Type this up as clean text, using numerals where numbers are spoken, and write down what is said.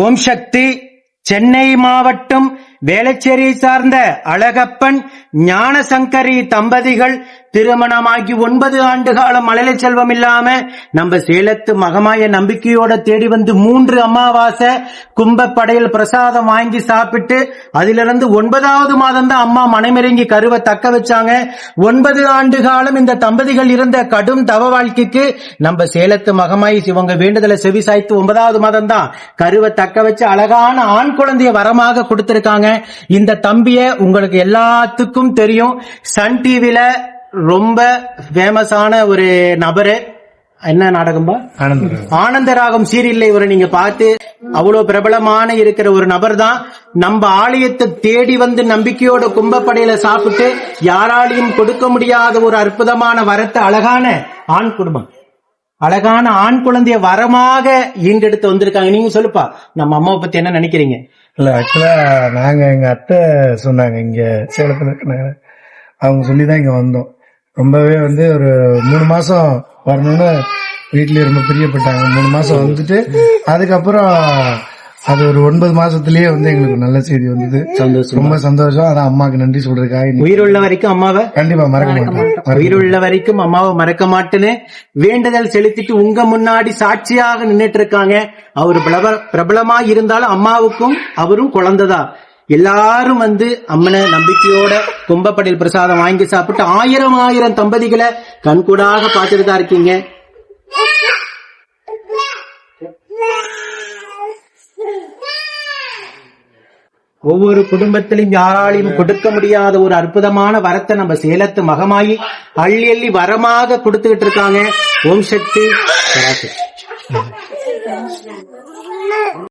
ஓம் சக்தி. சென்னை மாவட்டம் வேளச்சேரியை சார்ந்த அழகப்பன் ஞானசங்கரி தம்பதிகள் திருமணமாகி 9 ஆண்டு காலம் மழலை செல்வம் இல்லாம நம்ம சேலத்து மகமாய நம்பிக்கையோட தேடி வந்து 3 அமாவாசை கும்பப்படையில் பிரசாதம் வாங்கி சாப்பிட்டு அதிலிருந்து 9வது மாதம் தான் அம்மா மனைமிறங்கி கருவை தக்க வச்சாங்க. 9 ஆண்டு காலம் இந்த தம்பதிகள் இருந்த கடும் தவ வாழ்க்கைக்கு நம்ம சேலத்து மகமாயி இவங்க வேண்டுதலை செவி சாய்த்து 9வது மாதம் தான் கருவை தக்க வச்சு அழகான ஆண் குழந்தைய வரமாக கொடுத்திருக்காங்க. இந்த தம்பிய உங்களுக்கு எல்லாத்துக்கும் தெரியும். சன் டிவில ரொம்ப ஃபேமஸான ஒரு நபரு. என்ன நாடகம்பா? ஆனந்தராகம் சீரியல்ல இவரை நீங்க பார்த்து அவ்வளவு பிரபலமான இருக்கிற ஒரு நபர் தான். நம்ம ஆலயத்தை தேடி வந்து நம்பிக்கையோட கும்பப்படையில சாப்பிட்டு யாராலையும் கொடுக்க முடியாத ஒரு அற்புதமான வரத்தை அழகான ஆண் குடும்பம் அழகான ஆண் குழந்தைய வரமாக ஈண்டெடுத்து வந்திருக்காங்க. நீங்க சொல்லுப்பா, நம்ம அம்மாவை பத்தி என்ன நினைக்கிறீங்க? இல்ல, ஆக்சுவலா நாங்க எங்க அத்தை சொன்னாங்க, இங்க சேலத்துல இருக்கிறாங்க, அவங்க சொல்லிதான் இங்க வந்தோம். ரொம்பவே ஒரு 3 மாசம் வரணும்னு வீட்லயே ரொம்ப பிரியப்பட்டாங்க. 3 மாசம் வந்துட்டு அதுக்கப்புறம் அது ஒரு 9 மாசத்திலேயே எங்களுக்கு நல்ல செய்தி வந்தது. சந்தோஷம், ரொம்ப சந்தோஷம். அதான் அம்மாக்கு நன்றி சொல்றதுக்காக. உயிருள்ள வரைக்கும் அம்மாவை கண்டிப்பா மறக்க மாட்டேன். உயிருள்ள வரைக்கும் அம்மாவை மறக்க மாட்டேன்னு வேண்டுதல் செலுத்திட்டு உங்க முன்னாடி சாட்சியாக நின்னுட்டு இருக்காங்க. அவரு பிரபலமா இருந்தாலும் அம்மாவுக்கும் அவரும் குழந்தைதான். எல்லாரும் அம்மனை நம்பிக்கையோட கும்பப்படையில் பிரசாதம் வாங்கி சாப்பிட்டு 1000 தம்பதிகளை கண்கூடாக பார்த்துட்டு தான் இருக்கீங்க. ஒவ்வொரு குடும்பத்திலும் யாராலையும் கொடுக்க முடியாத ஒரு அற்புதமான வரத்தை நம்ம சேலத்து மகமாயி அள்ளி அள்ளி வரமாக கொடுத்துக்கிட்டு இருக்காங்க. ஓம் சக்தி.